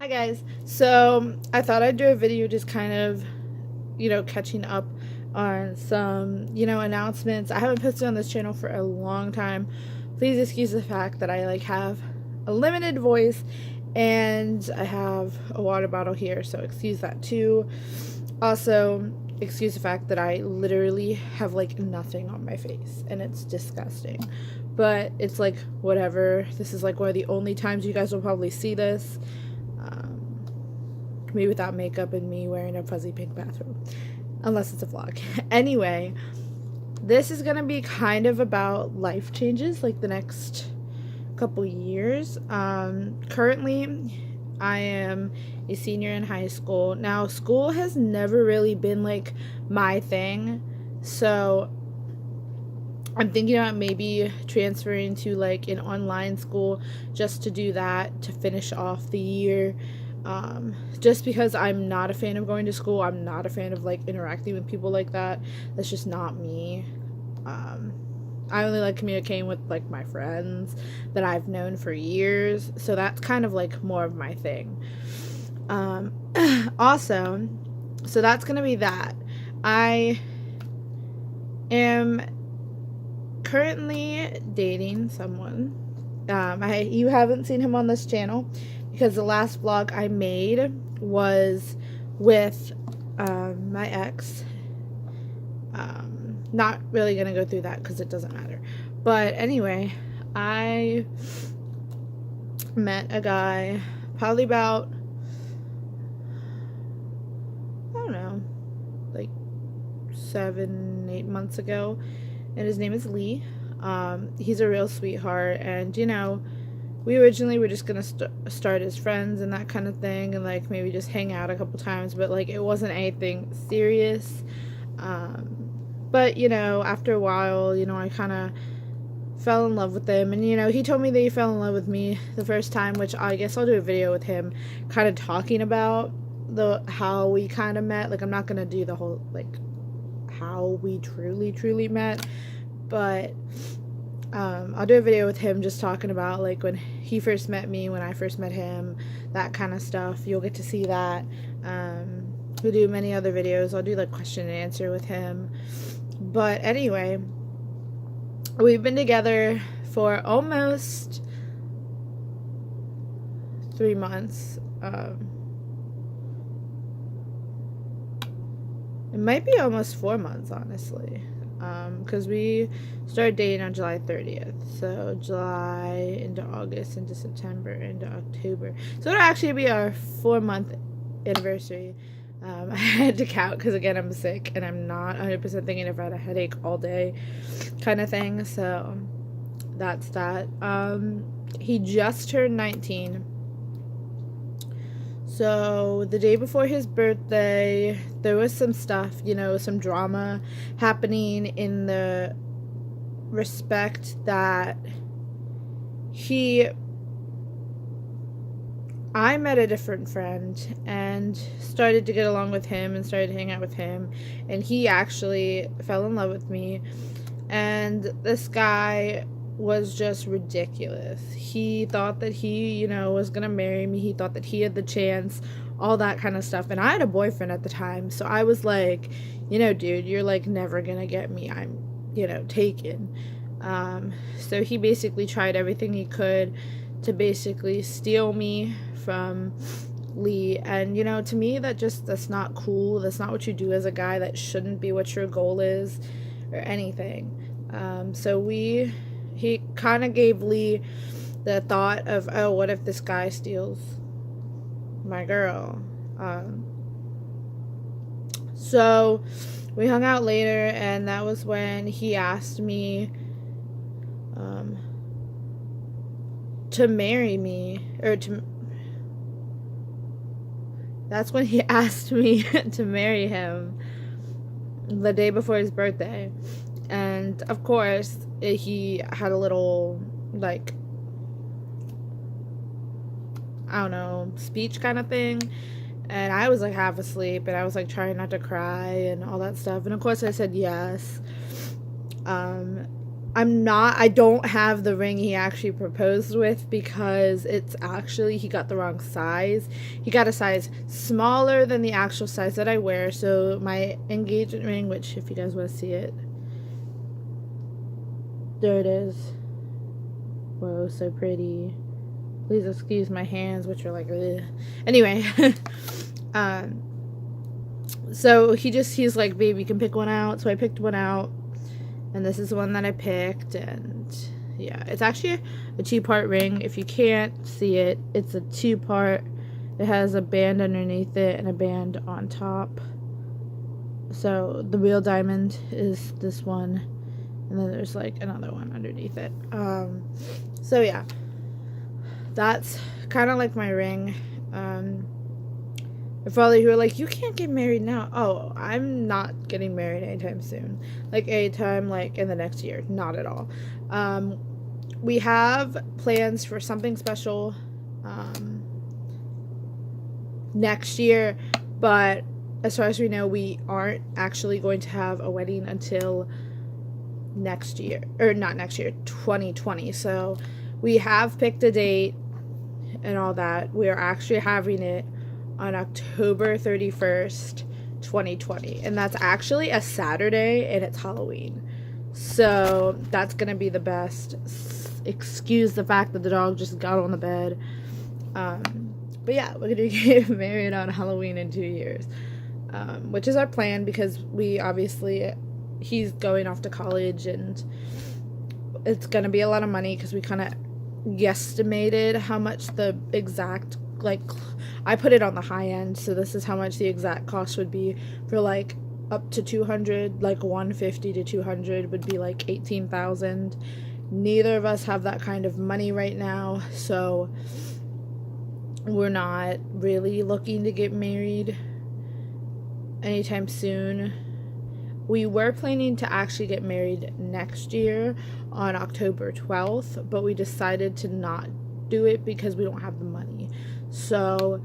Hi guys. So I thought I'd do a video just kind of, catching up on some, announcements. I haven't posted on this channel for a long time. Please excuse the fact that I have a limited voice and I have a water bottle here, so excuse that too. Also, excuse the fact that I literally have nothing on my face and it's disgusting. But it's whatever. This is one of the only times you guys will probably see this. Me without makeup and me wearing a fuzzy pink bathrobe, unless it's a vlog. Anyway, this is gonna be kind of about life changes the next couple years. Currently I am a senior in high school. Now, school has never really been my thing, so I'm thinking about maybe transferring to an online school just to do that, to finish off the year. Just because I'm not a fan of going to school. I'm not a fan of interacting with people like that. That's just not me. I only like communicating with my friends that I've known for years, so that's kind of more of my thing. Also, so that's gonna be that. I am currently dating someone. You haven't seen him on this channel because the last vlog I made was with my ex. Not really gonna go through that because it doesn't matter. But anyway, I met a guy probably about, I don't know, 7-8 months ago, and his name is Lee. He's a real sweetheart, and we originally were just gonna start as friends and that kind of thing, and maybe just hang out a couple times, but it wasn't anything serious. But after a while, I kind of fell in love with him, and he told me that he fell in love with me the first time, which I guess I'll do a video with him kind of talking about how we kind of met. I'm not gonna do the whole how we truly met, but I'll do a video with him just talking about when he first met me, when I first met him, that kind of stuff. You'll get to see that. We'll do many other videos. I'll do question and answer with him. But anyway, we've been together for almost 3 months. It might be almost 4 months, honestly. Because we started dating on July 30th. So July into August into September into October. So it'll actually be our 4-month anniversary. I had to count because, again, I'm sick and I'm not 100% thinking if I had a headache all day kind of thing. So that's that. He just turned 19. So the day before his birthday, there was some stuff, some drama happening in the respect that I met a different friend and started to get along with him and started to hang out with him, and he actually fell in love with me, and this guy was just ridiculous. He thought that he, was gonna marry me. He thought that he had the chance, all that kind of stuff. And I had a boyfriend at the time, so I was like, dude, you're never gonna get me. I'm, taken. So he basically tried everything he could to basically steal me from Lee. And to me, that's not cool. That's not what you do as a guy. That shouldn't be what your goal is or anything. So he kind of gave Lee the thought of, oh, what if this guy steals my girl? So we hung out later, and that was when he asked me to marry me, that's when he asked me to marry him the day before his birthday. And of course, he had a little, I don't know, speech kind of thing. And I was half asleep, and I was trying not to cry and all that stuff. And of course I said yes. I don't have the ring he actually proposed with because it's actually, he got the wrong size. He got a size smaller than the actual size that I wear. So my engagement ring, which if you guys want to see it, there it is. Whoa, so pretty. Please excuse my hands, which are like, ugh. Anyway, so he's like, babe, you can pick one out. So I picked one out. And this is the one that I picked, and yeah, it's actually a 2-part ring. If you can't see it, it's a 2-part. It has a band underneath it and a band on top. So the real diamond is this one, and then there's like another one underneath it. So yeah, that's kind of like my ring. For all of you who are like, you can't get married now. Oh, I'm not getting married anytime soon. Like, anytime, like, in the next year. Not at all. We have plans for something special next year. But as far as we know, we aren't actually going to have a wedding until next year. Or not next year, 2020. So we have picked a date and all that. We are actually having it on October 31st, 2020. And that's actually a Saturday, and it's Halloween. So that's going to be the best. Excuse the fact that the dog just got on the bed. But yeah, we're going to get married on Halloween in 2 years. Which is our plan, because we obviously, he's going off to college, and it's going to be a lot of money, because we kind of guesstimated how much the exact, like, I put it on the high end, so this is how much the exact cost would be for like up to 200, like 150 to 200 would be like 18,000. Neither of us have that kind of money right now, so we're not really looking to get married anytime soon. We were planning to actually get married next year on October 12th, but we decided to not do it because we don't have the money. So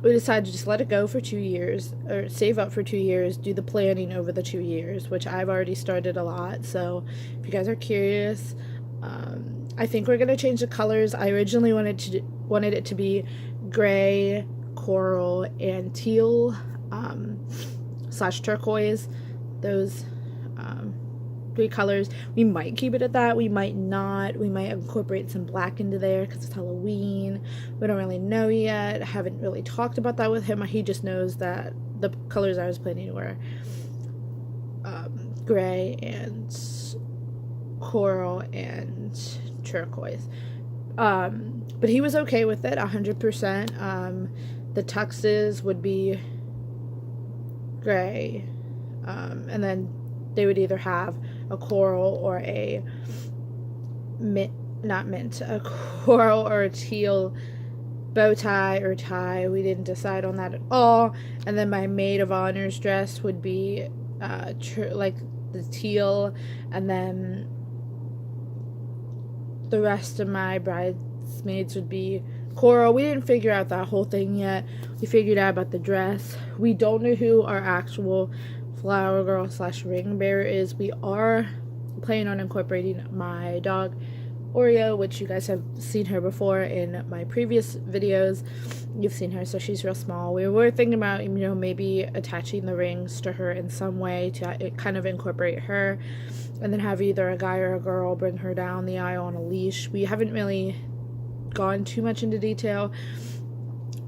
we decided to just let it go for 2 years, or save up for 2 years, do the planning over the 2 years, which I've already started a lot. So if you guys are curious, I think we're going to change the colors. I originally wanted it to be gray, coral, and teal / turquoise. Those 3 colors. We might keep it at that. We might not. We might incorporate some black into there because it's Halloween. We don't really know yet. I haven't really talked about that with him. He just knows that the colors I was planning were gray and coral and turquoise. But he was okay with it 100%. The tuxes would be gray, and then they would either have a coral or a a coral or a teal bow tie or tie. We didn't decide on that at all. And then my maid of honor's dress would be like the teal, and then the rest of my bridesmaids would be coral. We didn't figure out that whole thing yet. We figured out about the dress. We don't know who our actual flower girl / ring bearer is. We are planning on incorporating my dog Oreo, which you guys have seen her before in my previous videos. You've seen her, so she's real small. We were thinking about, maybe attaching the rings to her in some way to kind of incorporate her, and then have either a guy or a girl bring her down the aisle on a leash. We haven't really gone too much into detail.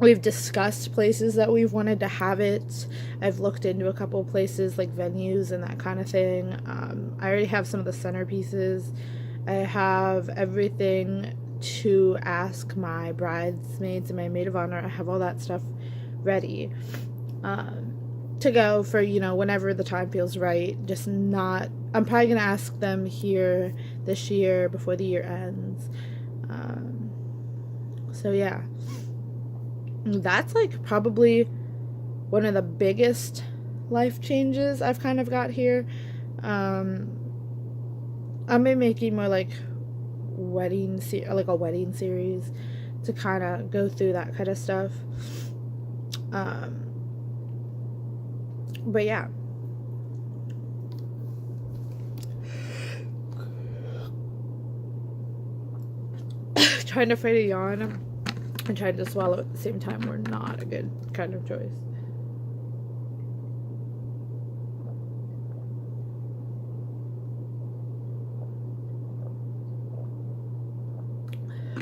We've discussed places that we've wanted to have it. I've looked into a couple places, like venues and that kind of thing. I already have some of the centerpieces. I have everything to ask my bridesmaids and my maid of honor. I have all that stuff ready to go for, whenever the time feels right. I'm probably going to ask them here this year before the year ends. So yeah. That's like probably one of the biggest life changes I've kind of got here. I'm making more like a wedding series to kind of go through that kind of stuff. But yeah. trying to fight a yawn and trying to swallow at the same time were not a good kind of choice.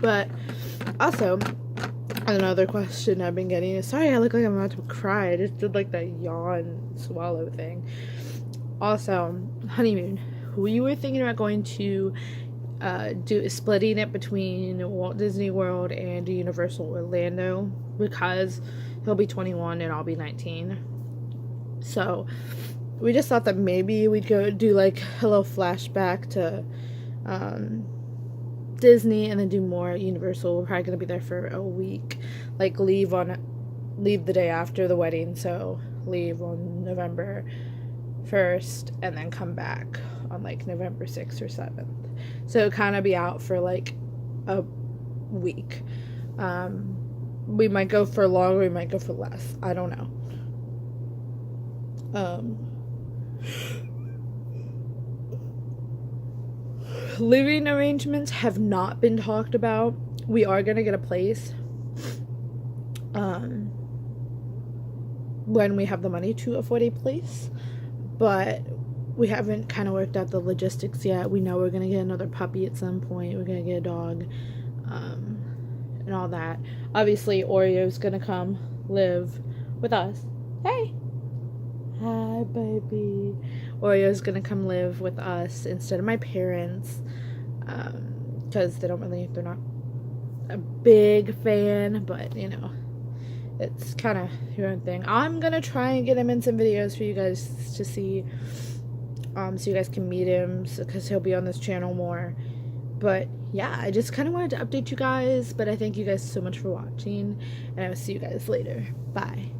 But also, another question I've been getting is, sorry I look like I'm about to cry, I just did like that yawn swallow thing. Also, honeymoon, we were thinking about going to splitting it between Walt Disney World and Universal Orlando, because he'll be 21 and I'll be 19. So we just thought that maybe we'd go do like a little flashback to Disney and then do more at Universal. We're probably gonna be there for a week, like leave the day after the wedding, so leave on November 1st and then come back on like November 6th or 7th, so kind of be out for like a week. We might go for longer, we might go for less, I don't know. Living arrangements have not been talked about. We are gonna get a place when we have the money to afford a place, but we haven't kind of worked out the logistics yet. We know we're gonna get another puppy at some point, we're gonna get a dog, and all that. Obviously Oreo's gonna come live with us. Hey, hi baby. Oreo's gonna come live with us instead of my parents, because they're not a big fan, but you know, it's kind of your own thing. I'm gonna try and get him in some videos for you guys to see, so you guys can meet him, because he'll be on this channel more. But yeah, I just kind of wanted to update you guys, but I thank you guys so much for watching, and I will see you guys later. Bye.